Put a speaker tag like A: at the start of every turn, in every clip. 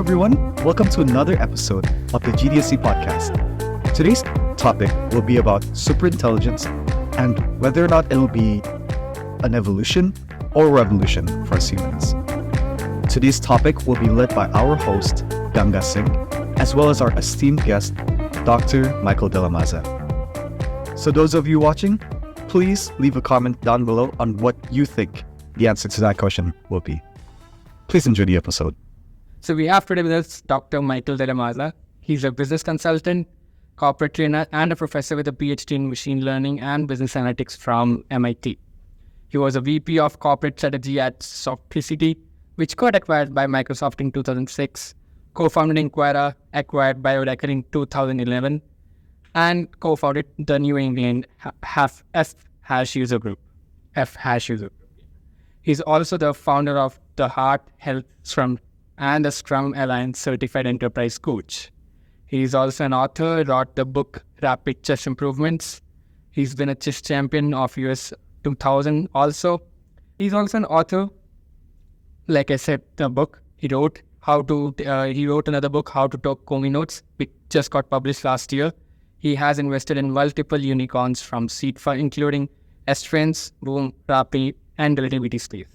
A: everyone. Welcome to another episode of the GDSC Podcast. Today's topic will be about superintelligence and whether or not it'll be an evolution or revolution for us humans. Today's topic will be led by our host, Ganga Singh, as well as our esteemed guest, Dr. Michael De La Maza. So those of you watching, please leave a comment down below on what you think the answer to that question will be. Please enjoy the episode.
B: So we have today with us Dr. Michael De La Maza. He's a business consultant, corporate trainer, and a professor with a PhD in machine learning and business analytics from MIT. He was a VP of corporate strategy at Soft PCT, which got acquired by Microsoft in 2006, co-founded Enquirer, acquired by Oracle in 2011, and co-founded the New England F-hash user group. He's also the founder of the Heart Health Scrum and the Scrum Alliance Certified Enterprise Coach. He is also an author, wrote the book Rapid Chess Improvements. He's been a chess champion of US 2000 also. He's also an author. Like I said, the book he wrote, he wrote another book, How to Talk Comey Notes, which just got published last year. He has invested in multiple unicorns from seed fund, including S-Trends, Boom, Rappi, and Relativity Space.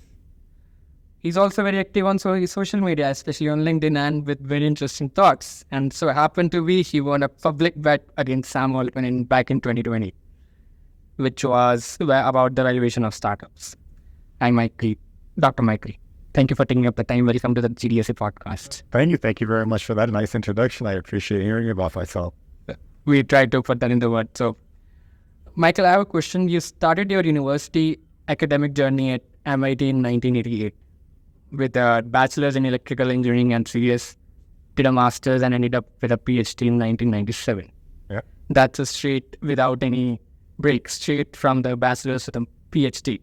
B: He's also very active on social media, especially on LinkedIn, and with very interesting thoughts. And so happened to be he won a public bet against Sam Altman back in 2020, which was about the valuation of startups. Dr. Michael, thank you for taking up the time. Welcome to the GDSC Podcast.
C: Thank you. Thank you very much for that nice introduction. I appreciate hearing about myself.
B: We tried to put that in the word. So, Michael, I have a question. You started your university academic journey at MIT in 1988 with a bachelor's in electrical engineering and CS, did a master's and ended up with a PhD in 1997.
C: Yeah.
B: That's a straight, without any break, straight from the bachelor's to the PhD.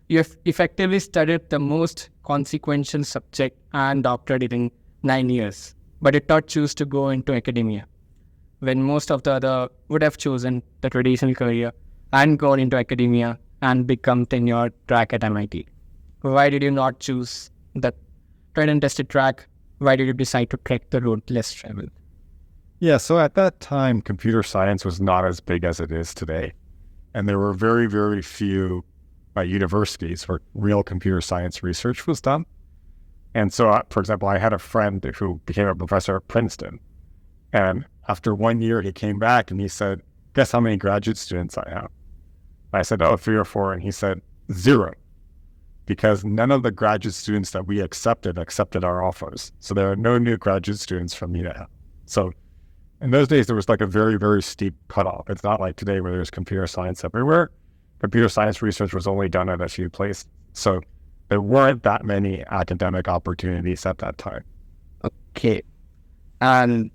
B: You have effectively studied the most consequential subject and doctorate in 9 years, but did not choose to go into academia, when most of the other would have chosen the traditional career and gone into academia and become tenured track at MIT. Why did you not choose the tried and tested track? Why did you decide to trek the road less traveled?
C: Yeah, so at that time, computer science was not as big as it is today. And there were very, very few universities where real computer science research was done. And so, for example, I had a friend who became a professor at Princeton. And after 1 year, he came back and he said, guess how many graduate students I have? I said, 3 or 4. And he said, 0. Because none of the graduate students that we accepted our offers. So there are no new graduate students from UNED. So in those days, there was like a very, very steep cutoff. It's not like today where there's computer science everywhere. Computer science research was only done at a few places. So there weren't that many academic opportunities at that time.
B: Okay. And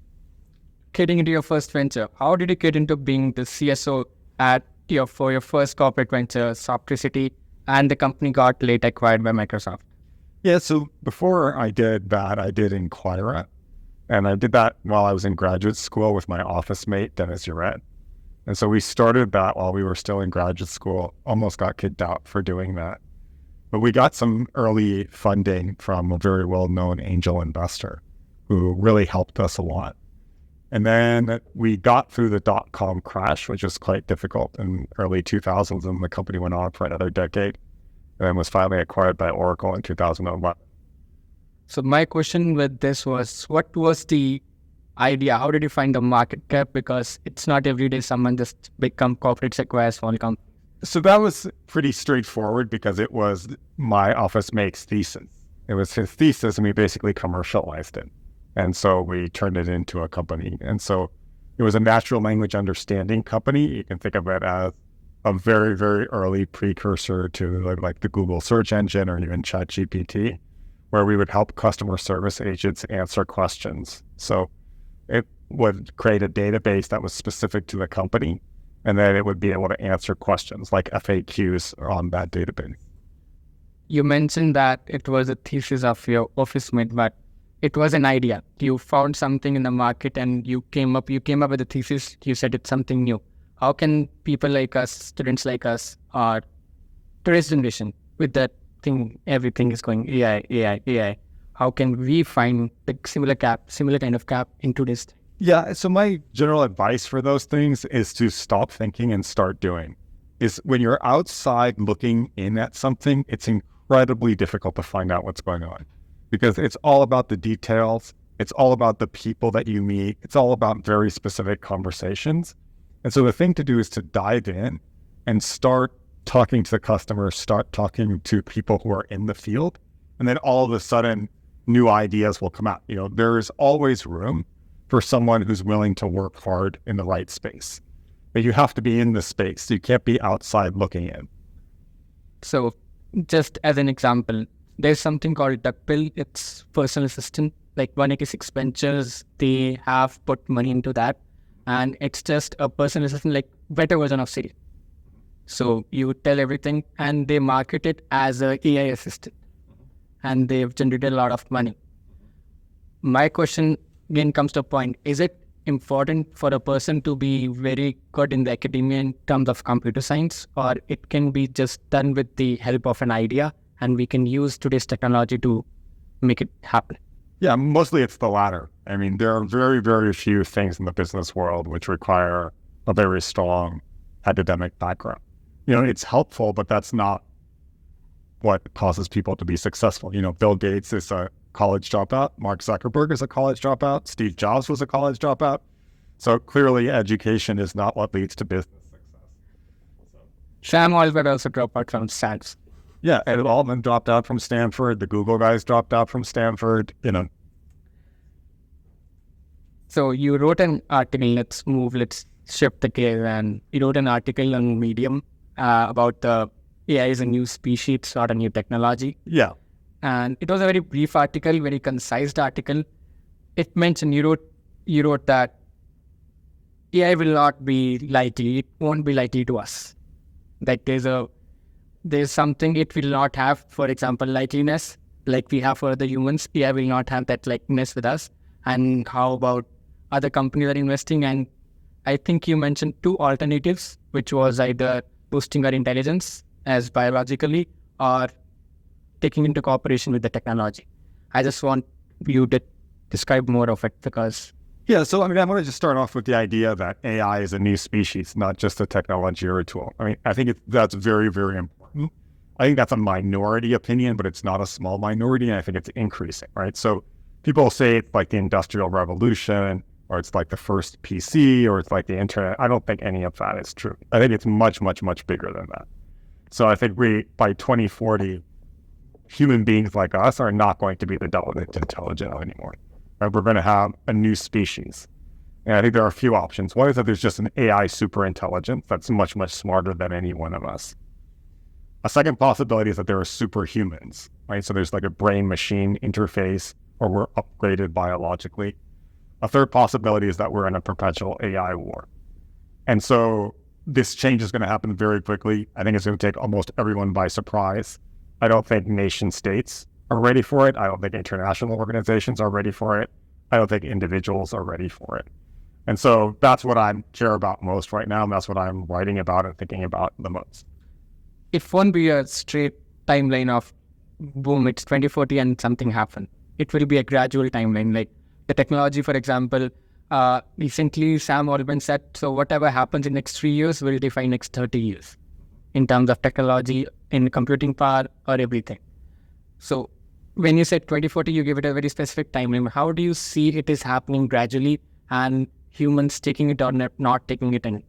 B: getting into your first venture, how did you get into being the CSO for your first corporate venture, Soft PCT, and the company got late acquired by Microsoft?
C: Yeah, so before I did that, I did Enquirer. And I did that while I was in graduate school with my office mate, Dennis Uret. And so we started that while we were still in graduate school, almost got kicked out for doing that. But we got some early funding from a very well-known angel investor who really helped us a lot. And then we got through the dot-com crash, which was quite difficult in early 2000s, and the company went on for another decade, and then was finally acquired by Oracle in 2001.
B: So my question with this was, what was the idea? How did you find the market cap? Because it's not every day someone just become corporate acquires small company.
C: So that was pretty straightforward because it was my office mate's thesis. It was his thesis, and we basically commercialized it. And so we turned it into a company. And so it was a natural language understanding company. You can think of it as a very, very early precursor to like the Google search engine or even ChatGPT, where we would help customer service agents answer questions. So it would create a database that was specific to the company, and then it would be able to answer questions like FAQs on that database.
B: You mentioned that it was a thesis of your office mate, but it was an idea. You found something in the market and you came up with a thesis. You said it's something new. How can people like us, students like us, or today's generation, with that thing, everything is going AI. how can we find the similar kind of gap in today's time?
C: Yeah. So my general advice for those things is to stop thinking and start doing. Is when you're outside looking in at something, it's incredibly difficult to find out what's going on because it's all about the details. It's all about the people that you meet. It's all about very specific conversations. And so the thing to do is to dive in and start talking to the customers, start talking to people who are in the field. And then all of a sudden, new ideas will come out. There is always room for someone who's willing to work hard in the right space. But you have to be in the space. You can't be outside looking in.
B: So just as an example, there's something called Duckbill. It's personal assistant. Like 186 Ventures, they have put money into that. And it's just a personal assistant, like better version of Siri. So you tell everything and they market it as a AI assistant. And they've generated a lot of money. My question again comes to a point. Is it important for a person to be very good in the academia in terms of computer science, or it can be just done with the help of an idea and we can use today's technology to make it happen?
C: Yeah, mostly it's the latter. I mean, there are very, very few things in the business world which require a very strong academic background. It's helpful, but that's not what causes people to be successful. Bill Gates is a college dropout. Mark Zuckerberg is a college dropout. Steve Jobs was a college dropout. So clearly education is not what leads to business success.
B: Sam Altman also dropped out from Stanford.
C: Yeah, Ed Altman dropped out from Stanford. The Google guys dropped out from Stanford.
B: So you wrote an article, let's shift the gear, and you wrote an article on Medium about the AI is a new species, it's not a new technology.
C: Yeah.
B: And it was a very brief article, very concise article. It mentioned, you wrote that AI will not be likely, it won't be likely to us. Like there's something it will not have, for example, likeliness, like we have for other humans. AI will not have that likeness with us. And how about other companies are investing? And I think you mentioned two alternatives, which was either boosting our intelligence as biologically or taking into cooperation with the technology. I just want you to describe more of it because...
C: Yeah, so I want to just start off with the idea that AI is a new species, not just a technology or a tool. I think that's very, very important. I think that's a minority opinion, but it's not a small minority, and I think it's increasing, right? So people say it's like the Industrial Revolution, or it's like the first PC, or it's like the internet. I don't think any of that is true. I think it's much, much, much bigger than that. So I think by 2040, human beings like us are not going to be the dominant intelligent anymore. Right? We're going to have a new species. And I think there are a few options. One is that there's just an AI superintelligence that's much, much smarter than any one of us. A second possibility is that there are superhumans, right? So there's like a brain-machine interface, or we're upgraded biologically. A third possibility is that we're in a perpetual AI war. And so this change is going to happen very quickly. I think it's going to take almost everyone by surprise. I don't think nation states are ready for it. I don't think international organizations are ready for it. I don't think individuals are ready for it. And so that's what I care about most right now. And that's what I'm writing about and thinking about the most.
B: It won't be a straight timeline of boom, it's 2040 and something happened. It will be a gradual timeline. Like the technology, for example, recently Sam Altman said, so whatever happens in next 3 years will define next 30 years in terms of technology, in computing power or everything. So when you said 2040, you give it a very specific timeline. How do you see it is happening gradually and humans taking it or not taking it in?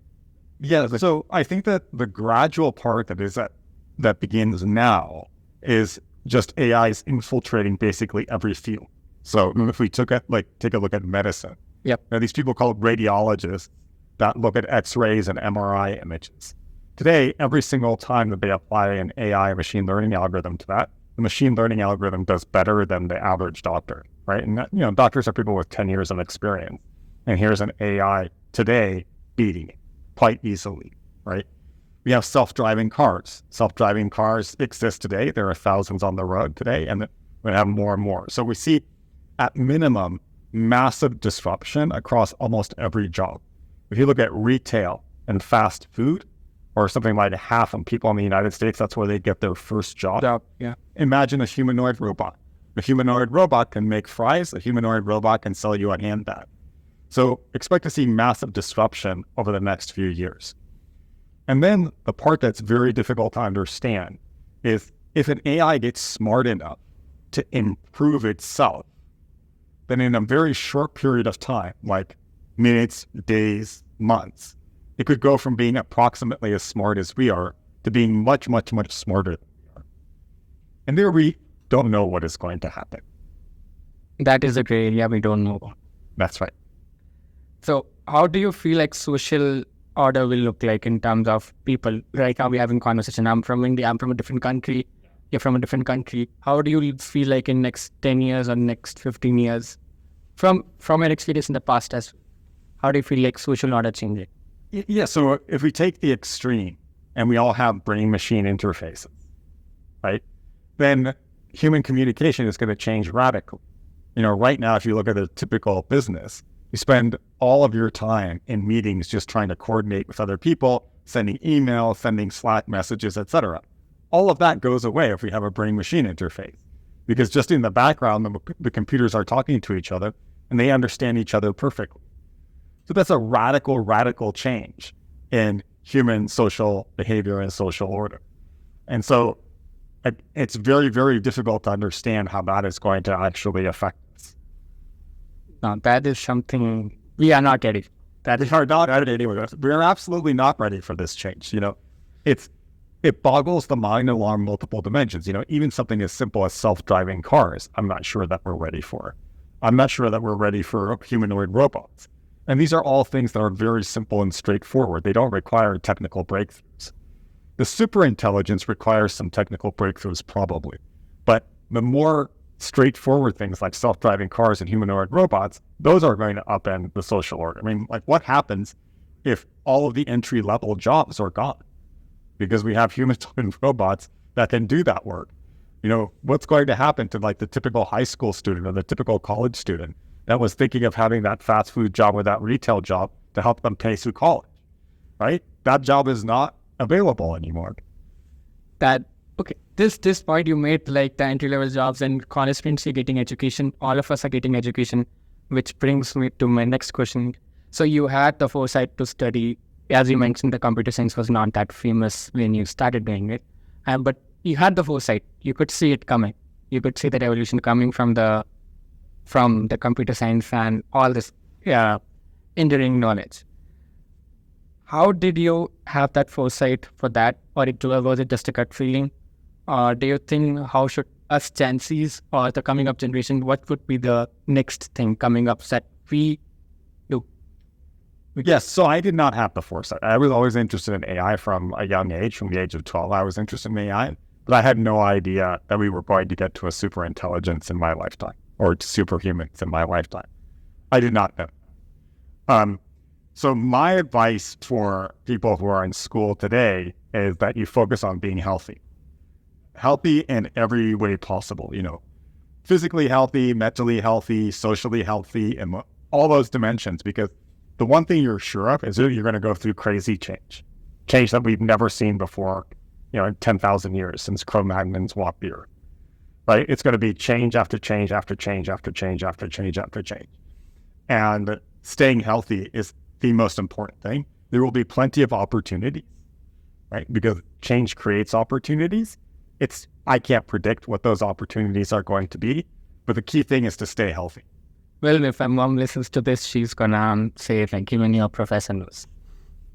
C: Yeah, so I think that the gradual part that begins now is just AI's infiltrating basically every field. So if we take a look at medicine,
B: yep.
C: There are these people called radiologists that look at X-rays and MRI images. Today, every single time that they apply an AI machine learning algorithm to that, the machine learning algorithm does better than the average doctor, right? And doctors are people with 10 years of experience. And here's an AI today beating it quite easily, right? We have self-driving cars. Self-driving cars exist today. There are thousands on the road today, and we're going to have more and more. So we see, at minimum, massive disruption across almost every job. If you look at retail and fast food, or something like half of people in the United States, that's where they get their first job.
B: Yeah.
C: Imagine a humanoid robot. A humanoid robot can make fries. A humanoid robot can sell you a handbag. So expect to see massive disruption over the next few years. And then the part that's very difficult to understand is if an AI gets smart enough to improve itself, then in a very short period of time, like minutes, days, months, it could go from being approximately as smart as we are to being much, much, much smarter than we are. And there we don't know what is going to happen.
B: That is a gray area we don't know about.
C: That's right.
B: So how do you feel like social order will look like in terms of people? Right now we're having conversation. I'm from India. I'm from a different country. You're from a different country. How do you feel like in next 10 years or next 15 years from your experience in the past as well? How do you feel like social order changing?
C: Yeah, so if we take the extreme and we all have brain-machine interfaces, right, then human communication is going to change radically. Right now, if you look at a typical business, you spend all of your time in meetings just trying to coordinate with other people, sending emails, sending Slack messages, etc. All of that goes away if we have a brain-machine interface, because just in the background, the computers are talking to each other and they understand each other perfectly. So that's a radical, radical change in human social behavior and social order. And so it's very, very difficult to understand how that is going to actually affect us.
B: Now, that is something we are not ready.
C: We are not ready anyway. We are absolutely not ready for this change. It boggles the mind along multiple dimensions. Even something as simple as self-driving cars, I'm not sure that we're ready for. I'm not sure that we're ready for humanoid robots. And these are all things that are very simple and straightforward. They don't require technical breakthroughs. The superintelligence requires some technical breakthroughs probably. But the more straightforward things like self-driving cars and humanoid robots, those are going to upend the social order. I mean, like what happens if all of the entry-level jobs are gone? Because we have humanoid robots that can do that work. What's going to happen to like the typical high school student or the typical college student that was thinking of having that fast food job or that retail job to help them pay through college, right? That job is not available anymore.
B: This point you made, like the entry-level jobs and college students are getting education, all of us are getting education, which brings me to my next question. So you had the foresight to study, as you mentioned, the computer science was not that famous when you started doing it, but you had the foresight. You could see it coming. You could see the revolution coming from the computer science and all this engineering knowledge. How did you have that foresight for that? Or was it just a gut feeling? Or do you think how should us Gen Zs or the coming up generation, what would be the next thing coming up that we do?
C: Yes, so I did not have the foresight. I was always interested in AI from a young age. From the age of 12, I was interested in AI. But I had no idea that we were going to get to a super intelligence in my lifetime or superhumans in my lifetime. I did not know. So my advice for people who are in school today is that you focus on being healthy. Healthy in every way possible, physically healthy, mentally healthy, socially healthy, and all those dimensions, because the one thing you're sure of is that you're going to go through crazy change that we've never seen before, in 10,000 years since Cro-Magnons walked the earth, right? It's going to be change after change after change after change after change after change. And staying healthy is the most important thing. There will be plenty of opportunities, right? Because change creates opportunities. I can't predict what those opportunities are going to be, but the key thing is to stay healthy.
B: Well, if my mom listens to this, she's gonna say, like, even your professor knows.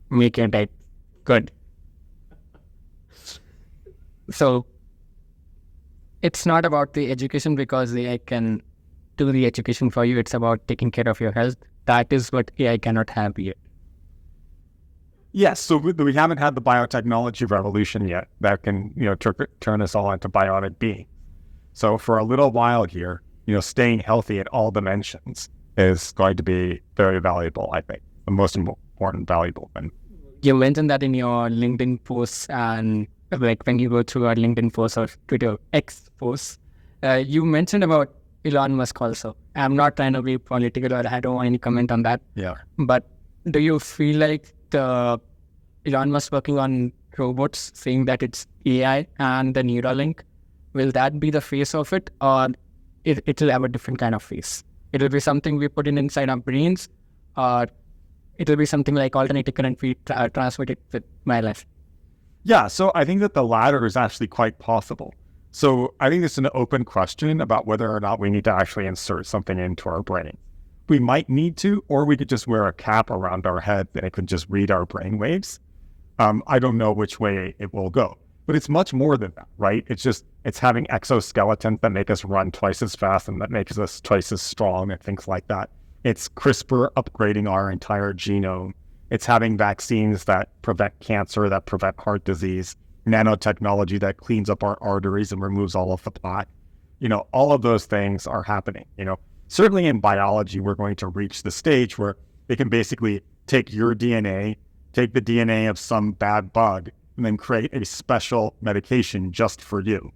B: Make your diet good. So it's not about the education because AI can do the education for you. It's about taking care of your health. That is what AI cannot have yet.
C: Yes, so we haven't had the biotechnology revolution yet that can, turn us all into bionic beings. So for a little while here, staying healthy in all dimensions is going to be very valuable, I think. The most important, valuable thing.
B: You mentioned that in your LinkedIn posts, and like when you go through our LinkedIn posts or Twitter X posts, you mentioned about Elon Musk also. I'm not trying to be political or I don't want any comment on that.
C: Yeah.
B: But do you feel like Elon Musk working on robots, saying that it's AI and the Neuralink, will that be the face of it? Or it will have a different kind of face. It will be something we put in inside our brains, or it will be something like alternating current we transmit it with wireless.
C: Yeah, so I think that the latter is actually quite possible. So I think it's an open question about whether or not we need to actually insert something into our brain. We might need to, or we could just wear a cap around our head and it could just read our brain waves. I don't know which way it will go, but it's much more than that, right? It's having exoskeletons that make us run twice as fast and that makes us twice as strong and things like that. It's CRISPR upgrading our entire genome. It's having vaccines that prevent cancer, that prevent heart disease, nanotechnology that cleans up our arteries and removes all of the plaque. All of those things are happening. Certainly in biology, we're going to reach the stage where they can basically take your DNA, take the DNA of some bad bug, and then create a special medication just for you.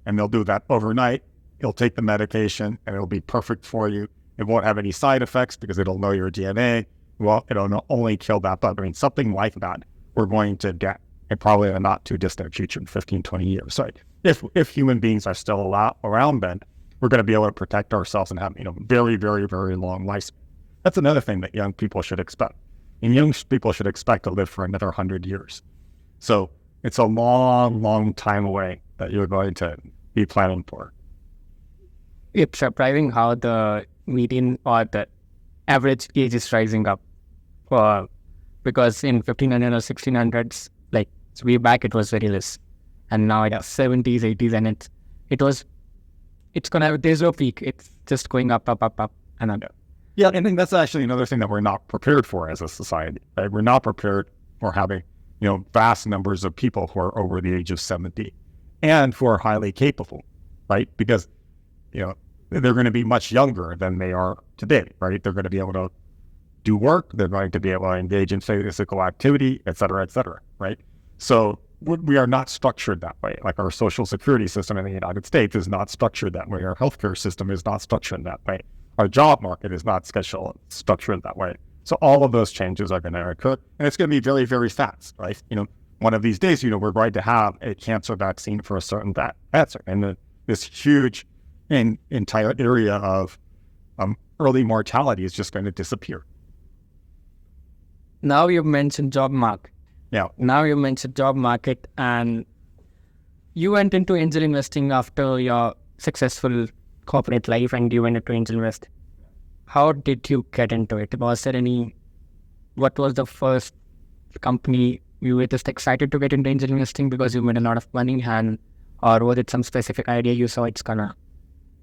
C: And they'll do that overnight. You'll take the medication and it'll be perfect for you. It won't have any side effects because it'll know your DNA. Well, it'll only kill that bug. I mean, something like that we're going to get in probably a not too distant future in 15, 20 years. So if human beings are still around then, we're going to be able to protect ourselves and have, very, very, very long lifespan. That's another thing that young people should expect. And young people should expect to live for another 100 years. So it's a long, long time away that you're going to be planning for.
B: It's surprising how the median or the average age is rising up. Because in 1500 or 1600s, like way back, it was very less. And now it's 70s, 80s, and there's no peak. It's just going up, and up.
C: Yeah, and I think that's actually another thing that we're not prepared for as a society. Right? We're not prepared for having, vast numbers of people who are over the age of 70 and who are highly capable, right? Because, they're going to be much younger than they are today, right? They're going to be able to do work. They're going to be able to engage in physical activity, et cetera, right? So we are not structured that way. Like our social security system in the United States is not structured that way. Our healthcare system is not structured that way. Our job market is not structured that way. So all of those changes are going to occur, and it's going to be very, very fast, right? One of these days, we're going to have a cancer vaccine for a certain cancer, and this huge entire area of early mortality is just going to disappear.
B: Now you've mentioned job market.
C: Yeah.
B: Now you mentioned job market, and you went into angel investing after your successful corporate life, and you went into angel invest. How did you get into it? What was the first company you were just excited to get into angel investing because you made a lot of money, or was it some specific idea you saw it's gonna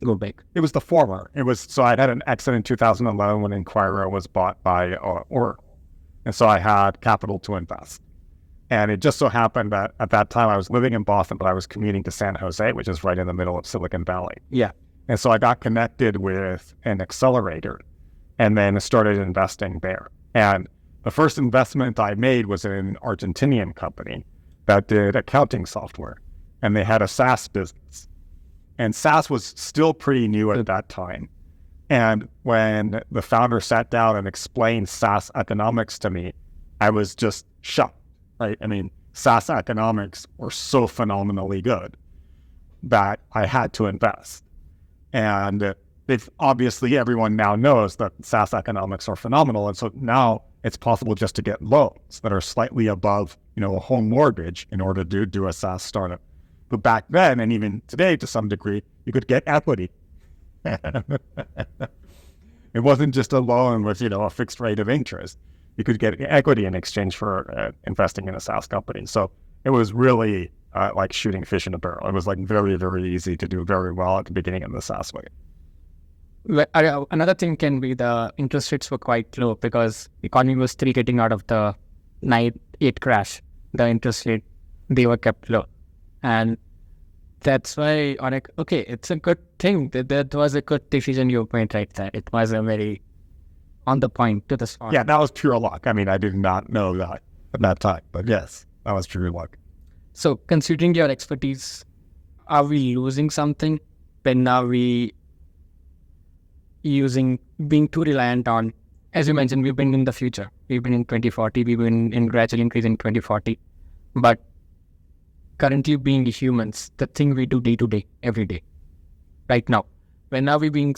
B: go big?
C: It was the former. So I had an exit in 2011 when Enquirer was bought by Oracle. And so I had capital to invest. And it just so happened that at that time I was living in Boston, but I was commuting to San Jose, which is right in the middle of Silicon Valley.
B: Yeah.
C: And so I got connected with an accelerator and then started investing there. And the first investment I made was in an Argentinian company that did accounting software. And they had a SaaS business. And SaaS was still pretty new at that time. And when the founder sat down and explained SaaS economics to me, I was just shocked, right? I mean, SaaS economics were so phenomenally good that I had to invest. And obviously everyone now knows that SaaS economics are phenomenal. And so now it's possible just to get loans that are slightly above, a home mortgage in order to do a SaaS startup. But back then, and even today to some degree, you could get equity. It wasn't just a loan with, a fixed rate of interest. You could get equity in exchange for investing in a SaaS company. So it was really like shooting fish in a barrel. It was like very, very easy to do very well at the beginning of the SaaS way.
B: Another thing can be the interest rates were quite low because the economy was still getting out of the 9/8 crash. The interest rate, they were kept low. And that's why, okay, it's a good thing. That was a good decision you made right there. It was a very on the point to the spot.
C: Yeah, that was pure luck. I mean, I did not know that at that time. But yes, that was pure luck.
B: So considering your expertise, are we losing something when now we being too reliant on, as you mentioned, we've been in the future. We've been in 2040. We've been in gradual increase in 2040. But currently being humans, the thing we do day to day, every day, right now, We're now being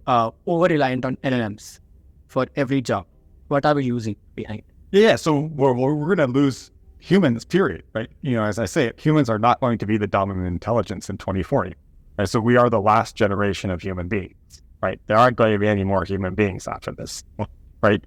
B: over-reliant on LLMs for every job. What are we using behind?
C: Yeah, so we're going to lose humans, period, right? As I say, humans are not going to be the dominant intelligence in 2040. Right? So we are the last generation of human beings, right? There aren't going to be any more human beings after this, right?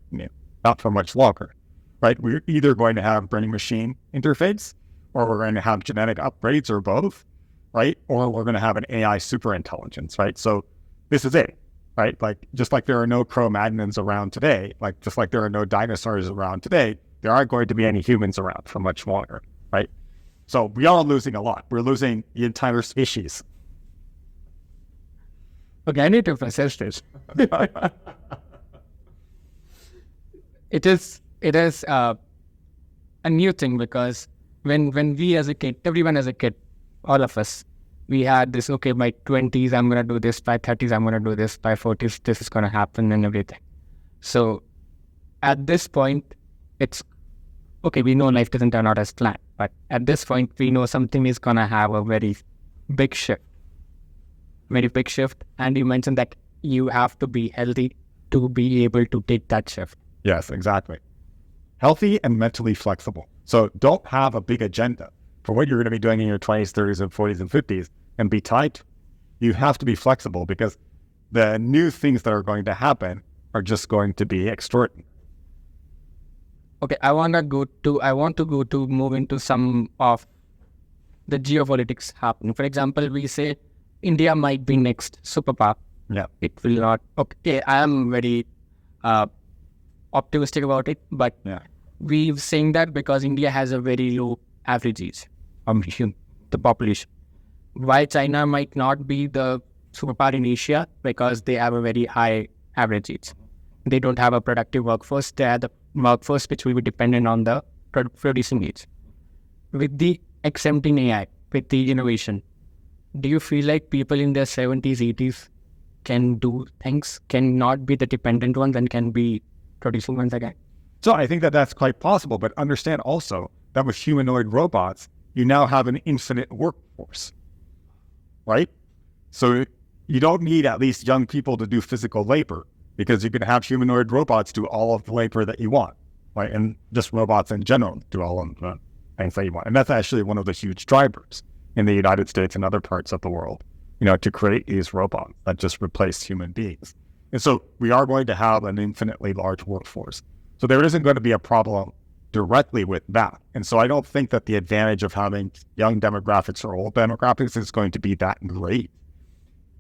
C: Not for much longer, right? We're either going to have brain-machine interface, or we're going to have genetic upgrades, or both, right? Or we're going to have an AI superintelligence, right? So this is it, right? Like, just like there are no Cro-Magnons around today, like just like there are no dinosaurs around today, there aren't going to be any humans around for much longer, right? So we are losing a lot. We're losing the entire species.
B: Okay, I need to process this. It is a new thing, because when we as a kid, everyone as a kid, all of us, we had this, okay, by 20s, I'm going to do this, by 30s, I'm going to do this, by 40s, this is going to happen and everything. So at this point, it's, okay, we know life doesn't turn out as planned, but at this point, we know something is going to have a very big shift. And you mentioned that you have to be healthy to be able to take that shift.
C: Yes, exactly. Healthy and mentally flexible. So don't have a big agenda for what you're going to be doing in your 20s, 30s, and 40s, and 50s and be tied to it. You have to be flexible, because the new things that are going to happen are just going to be extraordinary.
B: Okay, I want to move into some of the geopolitics happening. For example, we say India might be next superpower.
C: Yeah.
B: It will not. Okay, I am very optimistic about it, but we're saying that because India has a very low average age of the population. Why China might not be the superpower in Asia? Because they have a very high average age. They don't have a productive workforce. They are the workforce which will be dependent on the producing age. With the exempting AI, with the innovation, do you feel like people in their 70s, 80s can do things, can not be the dependent ones and can be producing ones again?
C: So I think that that's quite possible, but understand also that with humanoid robots, you now have an infinite workforce, right? So you don't need at least young people to do physical labor, because you can have humanoid robots do all of the labor that you want, right? And just robots in general do all of the things that you want. And that's actually one of the huge drivers in the United States and other parts of the world, to create these robots that just replace human beings. And so we are going to have an infinitely large workforce. So there isn't going to be a problem directly with that. And so I don't think that the advantage of having young demographics or old demographics is going to be that great.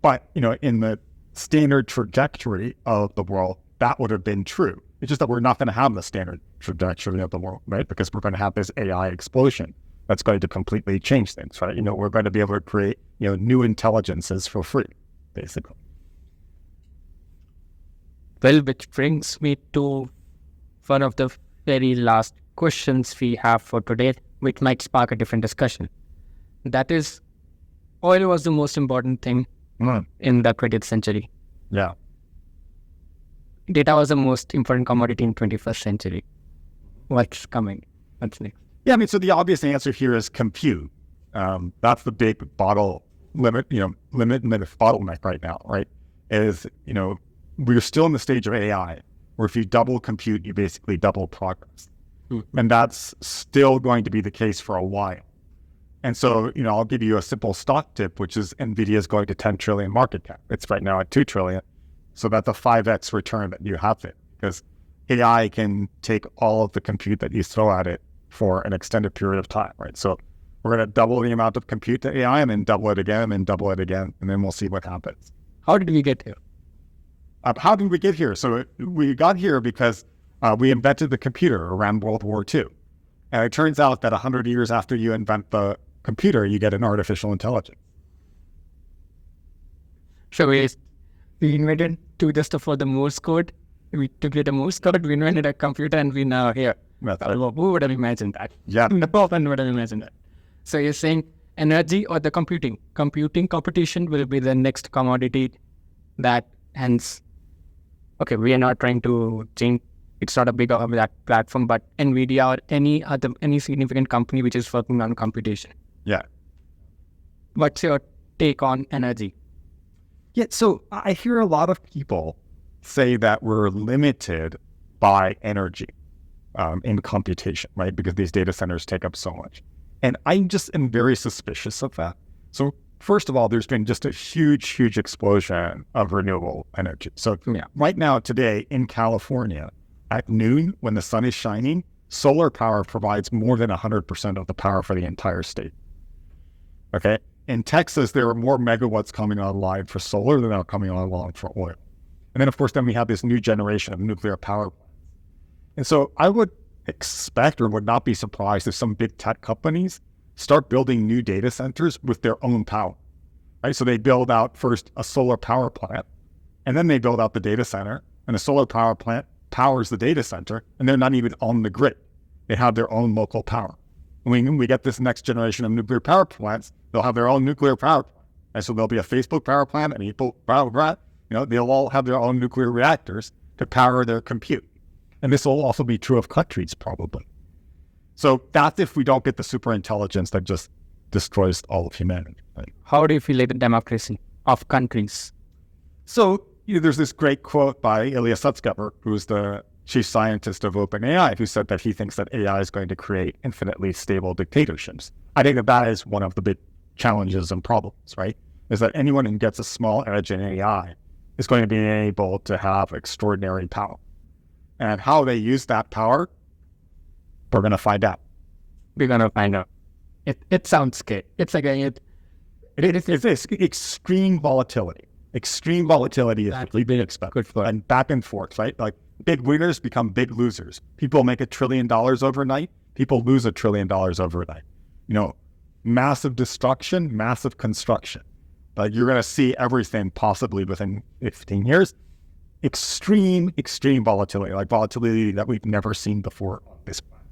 C: But, in the standard trajectory of the world, that would have been true. It's just that we're not going to have the standard trajectory of the world, right? Because we're going to have this AI explosion that's going to completely change things, right? We're going to be able to create, new intelligences for free, basically.
B: Well, which brings me to one of the very last questions we have for today, which might spark a different discussion. That is, oil was the most important thing in the 20th century.
C: Yeah.
B: Data was the most important commodity in 21st century. What's coming? What's next?
C: Yeah, so the obvious answer here is compute. That's the big bottleneck right now, right? We're still in the stage of AI, where if you double compute, you basically double progress. And that's still going to be the case for a while. And so, I'll give you a simple stock tip, which is NVIDIA is going to 10 trillion market cap. It's right now at 2 trillion. So that's a 5x return that you have there, because AI can take all of the compute that you throw at it for an extended period of time, right? So we're going to double the amount of compute to AI, and then double it again, and double it again, and then we'll see what happens.
B: How did we get here?
C: How did we get here? So we got here because we invented the computer around World War II. And it turns out that 100 years after you invent the computer, you get an artificial intelligence.
B: So we invented just for the Morse code. To get a Morse code, we invented a computer, and we now here. Who would have imagined that?
C: Yeah.
B: The Prof would have imagined that. So you're saying energy or the computing competition will be the next commodity that hence, okay, we are not trying to change. It's not a big of that platform, but NVIDIA or any significant company which is working on computation.
C: Yeah.
B: What's your take on energy?
C: Yeah, so I hear a lot of people say that we're limited by energy in computation, right? Because these data centers take up so much. And I just am very suspicious of that. So first of all, there's been just a huge explosion of renewable energy. So right now, today in California, at noon, when the sun is shining, solar power provides more than 100% of the power for the entire state. Okay? In Texas, there are more megawatts coming online for solar than are coming online for oil. And then, of course, we have this new generation of nuclear power plants. And so I would expect or would not be surprised if some big tech companies start building new data centers with their own power, right? So they build out first a solar power plant, and then they build out the data center, and the solar power plant powers the data center, and they're not even on the grid. They have their own local power. When we get this next generation of nuclear power plants, they'll have their own nuclear power plant. And so there'll be a Facebook power plant, and Apple power plant. They'll all have their own nuclear reactors to power their compute. And this will also be true of countries, probably. So that's if we don't get the super intelligence that just destroys all of humanity. Right?
B: How do you feel like the democracy of countries?
C: So there's this great quote by Ilya Sutskever, who's the chief scientist of OpenAI, who said that he thinks that AI is going to create infinitely stable dictatorships. I think that is one of the big challenges and problems, right? Is that anyone who gets a small edge in AI is going to be able to have extraordinary power. And how they use that power, we're going to find out.
B: We're going to find out. It sounds scary. It's like
C: it's extreme volatility. Extreme volatility is really big expected. And back and forth, right? Like big winners become big losers. People make $1 trillion overnight. People lose $1 trillion overnight. Massive destruction, massive construction. But you're going to see everything possibly within 15 years. Extreme volatility, like volatility that we've never seen before on this planet.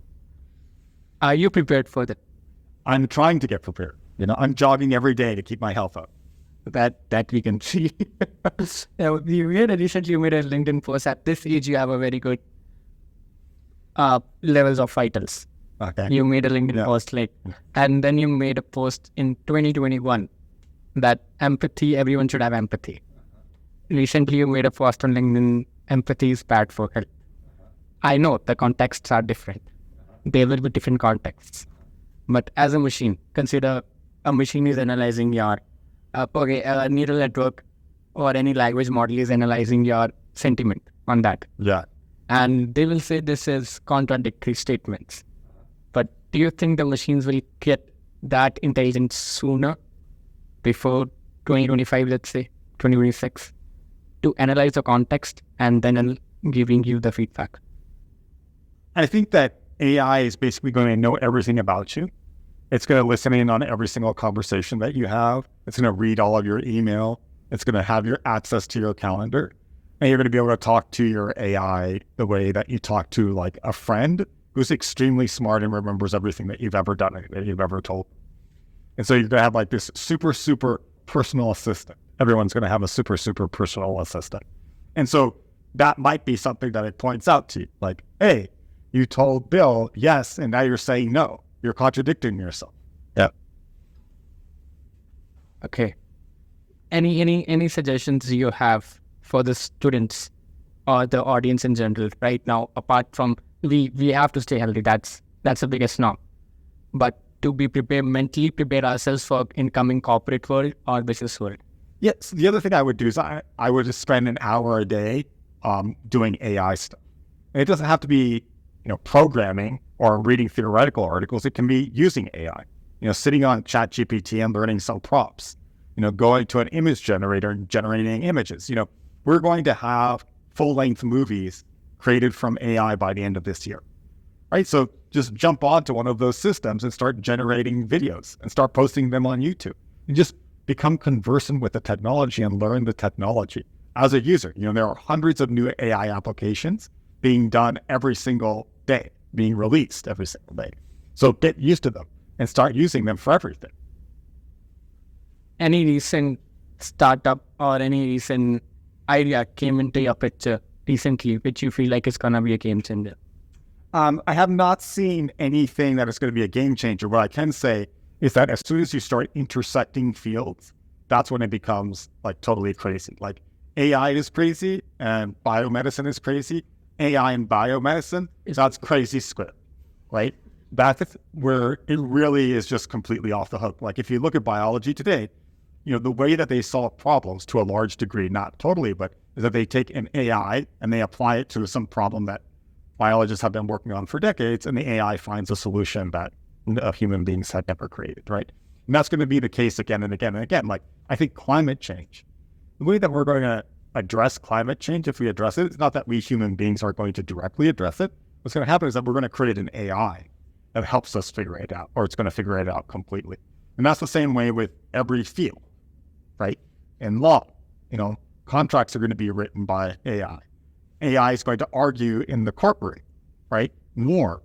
B: Are you prepared for that?
C: I'm trying to get prepared. I'm jogging every day to keep my health up.
B: That we can see. Recently you made a LinkedIn post. At this age, you have a very good levels of vitals.
C: Okay.
B: You made a LinkedIn post and then you made a post in 2021 that empathy, everyone should have empathy. Recently, you made a post on LinkedIn, empathy is bad for health. I know the contexts are different. They will be different contexts. But as a machine, consider a machine is analyzing your, a neural network or any language model is analyzing your sentiment on that.
C: Yeah.
B: And they will say this is contradictory statements. But do you think the machines will get that intelligence sooner, before 2025, let's say, 2026? To analyze the context and then giving you the feedback?
C: I think that AI is basically going to know everything about you. It's going to listen in on every single conversation that you have. It's going to read all of your email. It's going to have your access to your calendar. And you're going to be able to talk to your AI the way that you talk to like a friend who's extremely smart and remembers everything that you've ever done, that you've ever told. And so you're going to have like this super personal assistant. Everyone's going to have a super personal assistant. And so that might be something that it points out to you. Like, hey, you told Bill yes, and now you're saying no. You're contradicting yourself. Yeah.
B: Okay. Any suggestions you have for the students or the audience in general right now, apart from we have to stay healthy. That's the biggest norm. But to be prepared, mentally prepare ourselves for incoming corporate world or business world.
C: Yes. The other thing I would do is I would just spend an hour a day doing AI stuff. And it doesn't have to be, programming or reading theoretical articles. It can be using AI, sitting on ChatGPT and learning some prompts, going to an image generator and generating images. We're going to have full-length movies created from AI by the end of this year, right? So just jump onto one of those systems and start generating videos and start posting them on YouTube and just become conversant with the technology and learn the technology as a user. There are hundreds of new AI applications being done every single day, being released every single day. So get used to them and start using them for everything.
B: Any recent startup or any recent idea came into your picture recently, which you feel like is going to be a game changer?
C: I have not seen anything that is going to be a game changer. What I can say is that as soon as you start intersecting fields that's when it becomes like totally crazy. Like AI is crazy and biomedicine is crazy. AI and biomedicine, that's crazy square, right? That's where it really is just completely off the hook. Like if you look at biology today, the way that they solve problems to a large degree, not totally, but is that they take an AI and they apply it to some problem that biologists have been working on for decades, and the AI finds a solution that human beings had never created, right? And that's going to be the case again and again and again. Like I think climate change, the way that we're going to address climate change, if we address it, it's not that we human beings are going to directly address it. What's going to happen is that we're going to create an AI that helps us figure it out, or it's going to figure it out completely. And that's the same way with every field, right? In law, contracts are going to be written by AI. AI is going to argue in the courtroom, right? War.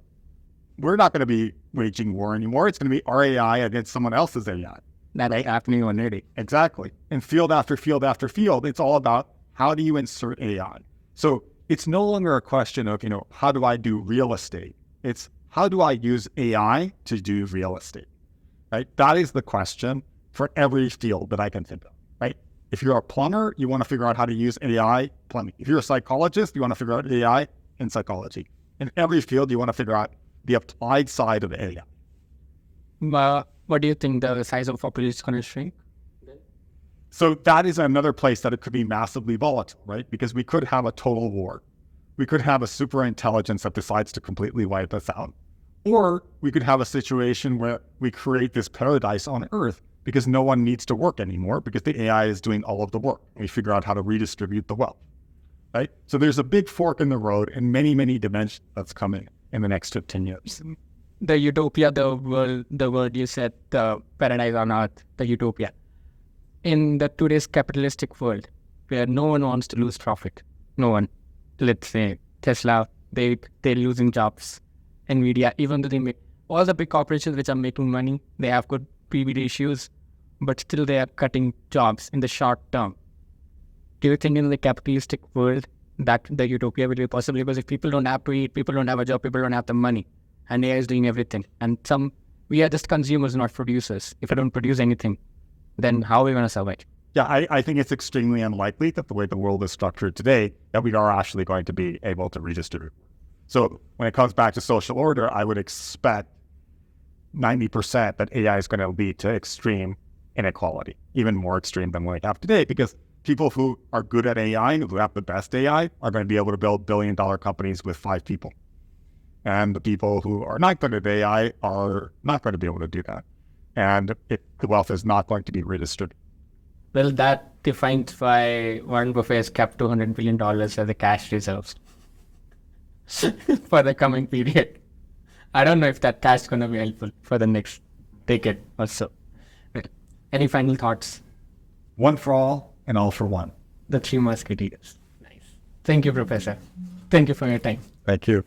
C: We're not going to be waging war anymore. It's going to be our AI against someone else's AI.
B: That's happening already.
C: Exactly. And field after field after field, it's all about how do you insert AI? So it's no longer a question of, how do I do real estate? It's how do I use AI to do real estate, right? That is the question for every field that I can think of, right? If you're a plumber, you want to figure out how to use AI plumbing. If you're a psychologist, you want to figure out AI in psychology. In every field, you want to figure out the applied side of AI.
B: What do you think the size of population is going to shrink?
C: So that is another place that it could be massively volatile, right? Because we could have a total war. We could have a super intelligence that decides to completely wipe us out. Or we could have a situation where we create this paradise on Earth because no one needs to work anymore because the AI is doing all of the work. We figure out how to redistribute the wealth, right? So there's a big fork in the road in many, many dimensions that's coming in the next 15 years.
B: The utopia, the world you said, the paradise on Earth, the utopia. In the today's capitalistic world, where no one wants to lose profit, no one. Let's say Tesla, they're losing jobs. NVIDIA, even though they make all the big corporations which are making money, they have good PB ratios, but still they are cutting jobs in the short term. Do you think in the capitalistic world that the utopia will be possible? Because if people don't have to eat, people don't have a job, people don't have the money, and AI is doing everything. And we are just consumers, not producers. If I don't produce anything, then how are we going to survive?
C: Yeah, I think it's extremely unlikely that the way the world is structured today, that we are actually going to be able to redistribute. So when it comes back to social order, I would expect 90% that AI is going to lead to extreme inequality, even more extreme than what we have today, because people who are good at AI and who have the best AI are going to be able to build billion-dollar companies with 5 people. And the people who are not good at AI are not going to be able to do that. And the wealth is not going to be redistributed.
B: Well, that defines why Warren Buffett has kept $200 billion as the cash reserves for the coming period. I don't know if that cash is going to be helpful for the next decade or so. Any final thoughts?
A: One for all and all for one.
B: The 3 musketeers. Nice. Thank you, Professor. Thank you for your time.
C: Thank you.